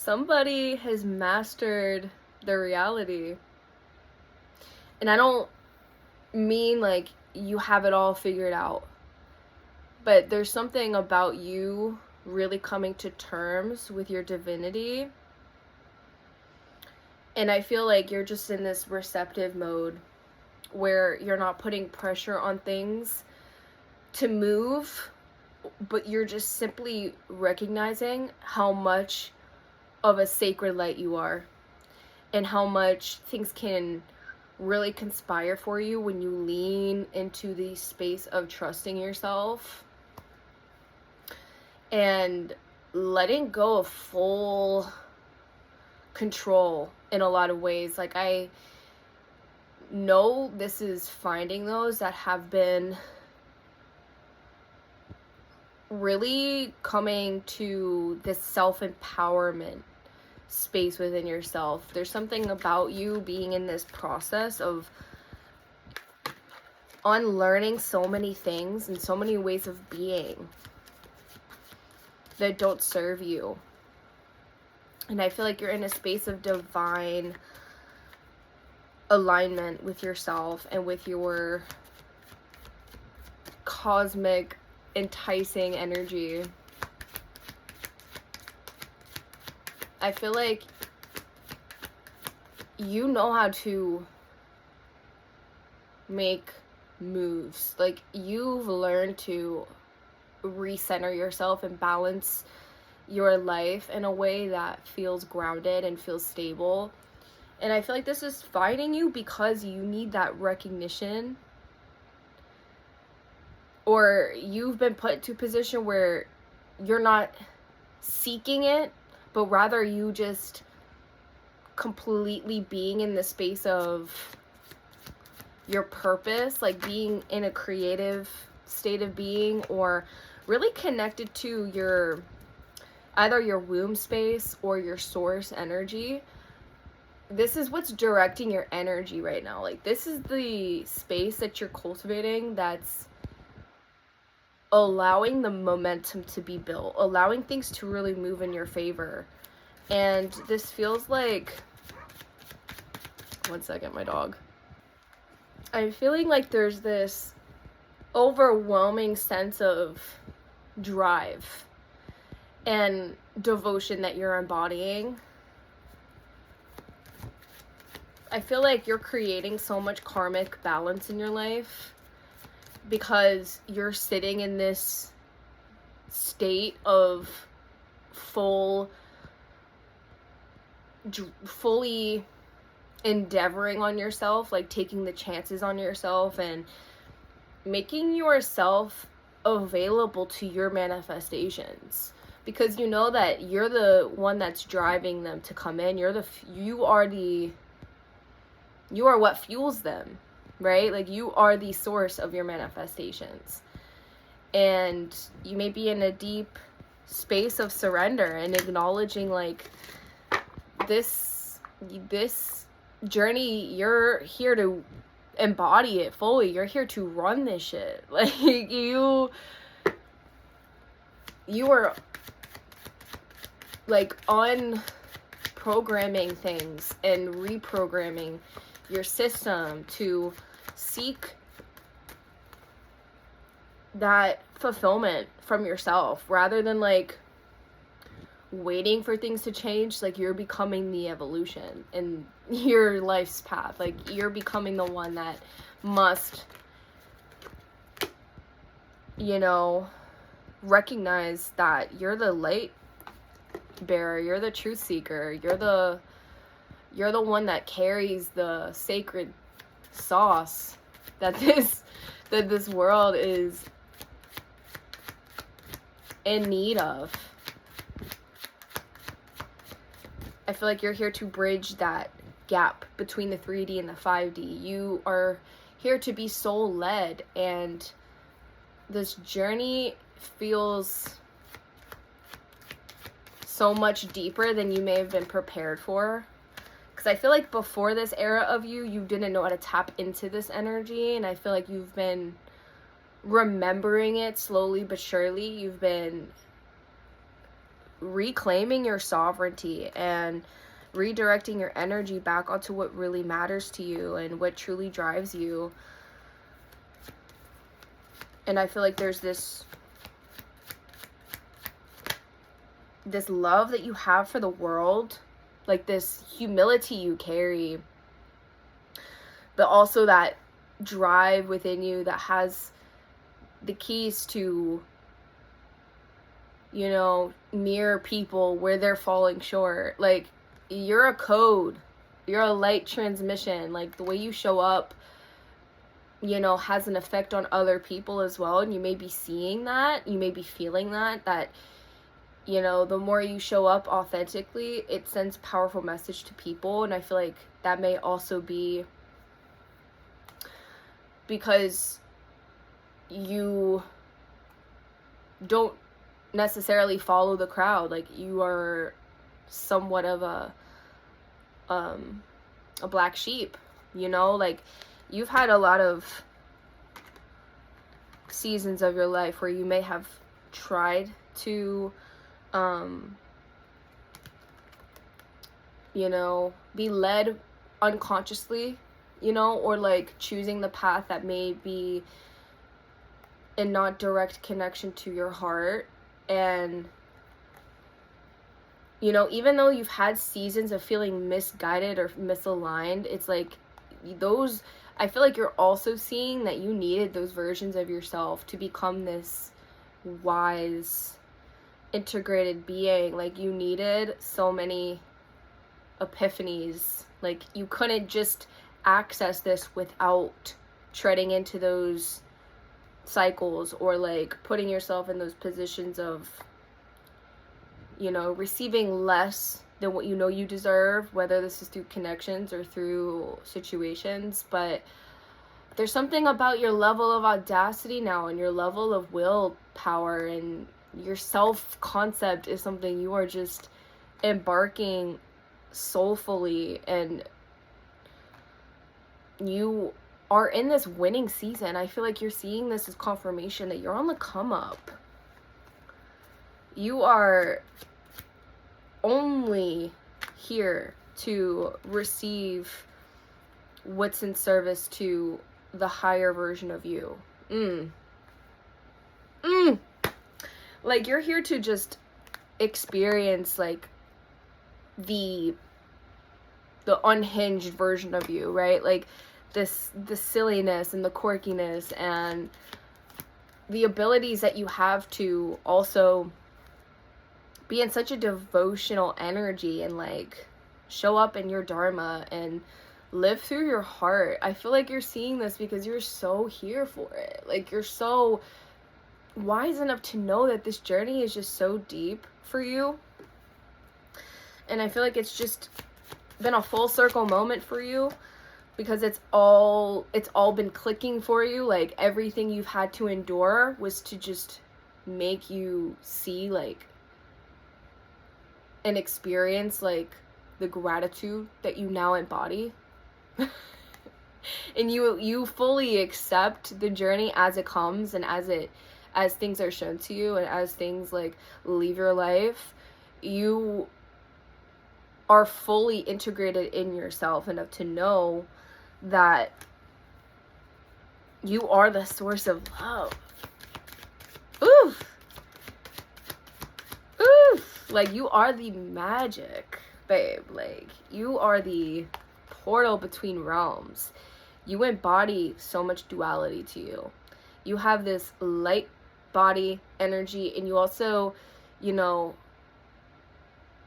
Somebody has mastered their reality. And I don't mean like you have it all figured out, but there's something about you really coming to terms with your divinity. And I feel like you're just in this receptive mode where you're not putting pressure on things to move, but you're just simply recognizing how much of a sacred light you are and how much things can really conspire for you when you lean into the space of trusting yourself and letting go of full control in a lot of ways. Like, I know this is finding those that have been really coming to this self-empowerment space within yourself. There's something about you being in this process of unlearning so many things and so many ways of being that don't serve you. And I feel like you're in a space of divine alignment with yourself and with your cosmic enticing energy. I feel like you know how to make moves. Like, you've learned to recenter yourself and balance your life in a way that feels grounded and feels stable. And I feel like this is finding you because you need that recognition, or you've been put into a position where you're not seeking it, but rather you just completely being in the space of your purpose, like being in a creative state of being, or really connected to your either your womb space or your source energy. This is what's directing your energy right now. Like, this is the space that you're cultivating that's allowing the momentum to be built, allowing things to really move in your favor. And this feels like, one second, my dog. I'm feeling like there's this overwhelming sense of drive and devotion that you're embodying. I feel like you're creating so much karmic balance in your life because you're sitting in this state of fully endeavoring on yourself, like taking the chances on yourself and making yourself available to your manifestations, because you know that you're the one that's driving them to come in. You are what fuels them, right? Like, you are the source of your manifestations. And you may be in a deep space of surrender and acknowledging, like, this journey, you're here to embody it fully. You're here to run this shit. Like, you are, like, unprogramming things and reprogramming your system to seek that fulfillment from yourself, rather than like waiting for things to change. Like, you're becoming the evolution in your life's path. Like, you're becoming the one that must, recognize that you're the light bearer, you're the truth seeker, you're the one that carries the sacred sauce that this world is in need of. I feel like you're here to bridge that gap between the 3D and the 5D. You are here to be soul led, and this journey feels so much deeper than you may have been prepared for. Because I feel like before this era of you didn't know how to tap into this energy, and I feel like you've been remembering it slowly but surely. You've been reclaiming your sovereignty and redirecting your energy back onto what really matters to you and what truly drives you. And I feel like there's this love that you have for the world, like this humility you carry, but also that drive within you that has the keys to, you know, mirror people where they're falling short. Like, you're a code, you're a light transmission. Like, the way you show up, you know, has an effect on other people as well. And you may be seeing that, you may be feeling that, you know, the more you show up authentically, it sends a powerful message to people. And I feel like that may also be because you don't necessarily follow the crowd. Like, you are somewhat of a black sheep, you know? Like, you've had a lot of seasons of your life where you may have tried to you know, be led unconsciously, you know, or like choosing the path that may be in not direct connection to your heart. And, you know, even though you've had seasons of feeling misguided or misaligned, it's like those, I feel like you're also seeing that you needed those versions of yourself to become this wise, integrated being. Like, you needed so many epiphanies. Like, you couldn't just access this without treading into those cycles, or like putting yourself in those positions of, you know, receiving less than what you know you deserve, whether this is through connections or through situations. But there's something about your level of audacity now, and your level of willpower, and your self-concept is something you are just embarking soulfully, and you are in this winning season. I feel like you're seeing this as confirmation that you're on the come up. You are only here to receive what's in service to the higher version of you. Like, you're here to just experience like the unhinged version of you, right? Like the silliness and the quirkiness and the abilities that you have to also be in such a devotional energy and like show up in your dharma and live through your heart. I feel like you're seeing this because you're so here for it. Like, you're so wise enough to know that this journey is just so deep for you. And I feel like it's just been a full circle moment for you, because it's all been clicking for you. Like, everything you've had to endure was to just make you see like and experience like the gratitude that you now embody. And you fully accept the journey as it comes, and as things are shown to you, and as things like leave your life, you are fully integrated in yourself enough to know that you are the source of love. Oof. Oof. Like, you are the magic, babe. Like, you are the portal between realms. You embody so much duality to you. You have this light body energy, and you also, you know,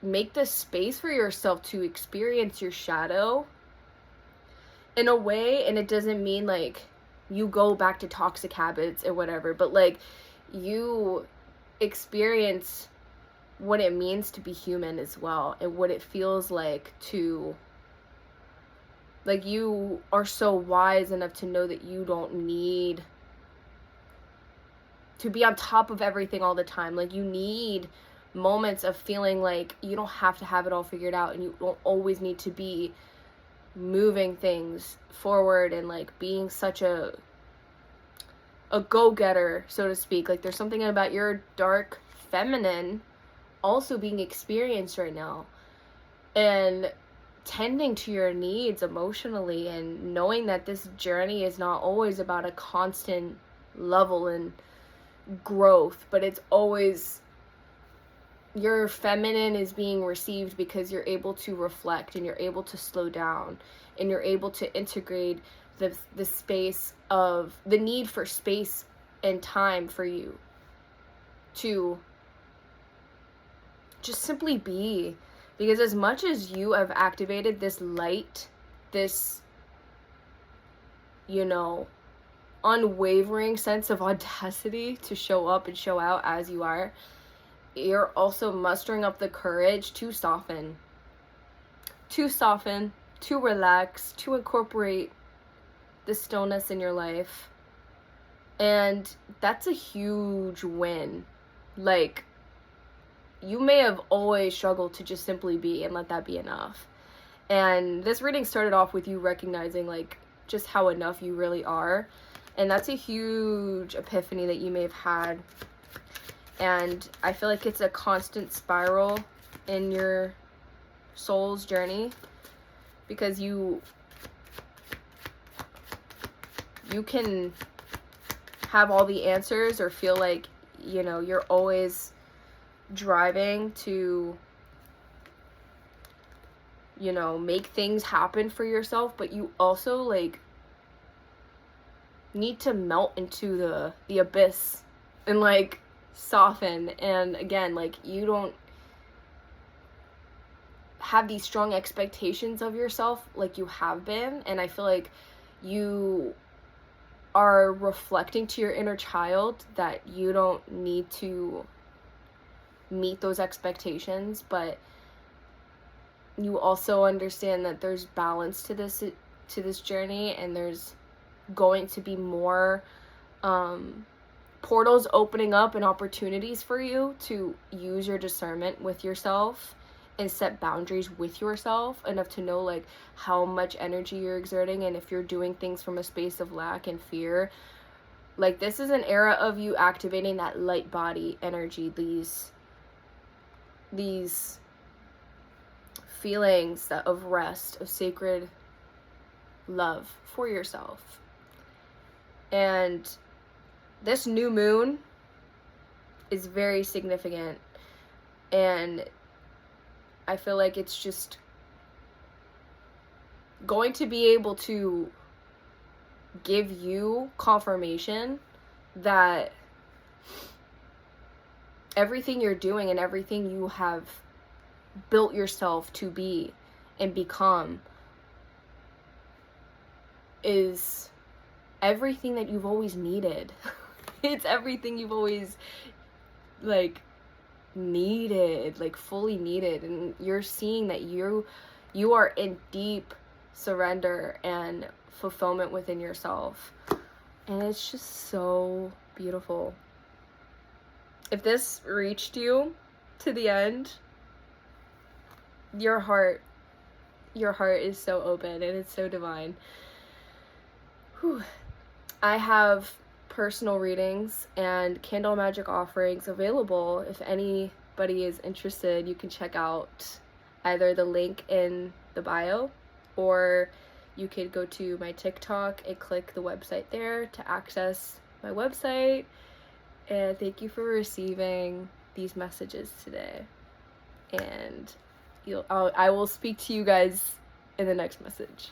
make the space for yourself to experience your shadow in a way. And it doesn't mean like you go back to toxic habits or whatever, but like you experience what it means to be human as well, and what it feels like to, like, you are so wise enough to know that you don't need to be on top of everything all the time. Like, you need moments of feeling like you don't have to have it all figured out, and you don't always need to be moving things forward and like being such a go-getter, so to speak. Like, there's something about your dark feminine also being experienced right now, and tending to your needs emotionally, and knowing that this journey is not always about a constant level and growth, but it's always your feminine is being received because you're able to reflect, and you're able to slow down, and you're able to integrate the space of the need for space and time for you to just simply be. Because as much as you have activated this light, this, you know, unwavering sense of audacity to show up and show out as you are, you're also mustering up the courage to soften, to relax, to incorporate the stillness in your life. And that's a huge win. Like, you may have always struggled to just simply be and let that be enough. And this reading started off with you recognizing, like, just how enough you really are. And that's a huge epiphany that you may have had. And I feel like it's a constant spiral in your soul's journey, because you can have all the answers, or feel like, you know, you're always driving to, you know, make things happen for yourself, but you also, like, need to melt into the abyss and, like, soften. And again, like, you don't have these strong expectations of yourself like you have been, and I feel like you are reflecting to your inner child that you don't need to meet those expectations, but you also understand that there's balance to this journey, and there's going to be more portals opening up and opportunities for you to use your discernment with yourself and set boundaries with yourself enough to know, like, how much energy you're exerting, and if you're doing things from a space of lack and fear. Like, this is an era of you activating that light body energy, these feelings of rest, of sacred love for yourself. And this new moon is very significant, and I feel like it's just going to be able to give you confirmation that everything you're doing and everything you have built yourself to be and become is everything that you've always needed. It's everything you've always, like, needed, like, fully needed. And you're seeing that you are in deep surrender and fulfillment within yourself, and it's just so beautiful. If this reached you to the end, your heart is so open, and it's so divine. Whew. I have personal readings and candle magic offerings available. If anybody is interested, you can check out either the link in the bio, or you could go to my TikTok and click the website there to access my website. And thank you for receiving these messages today. And I will speak to you guys in the next message.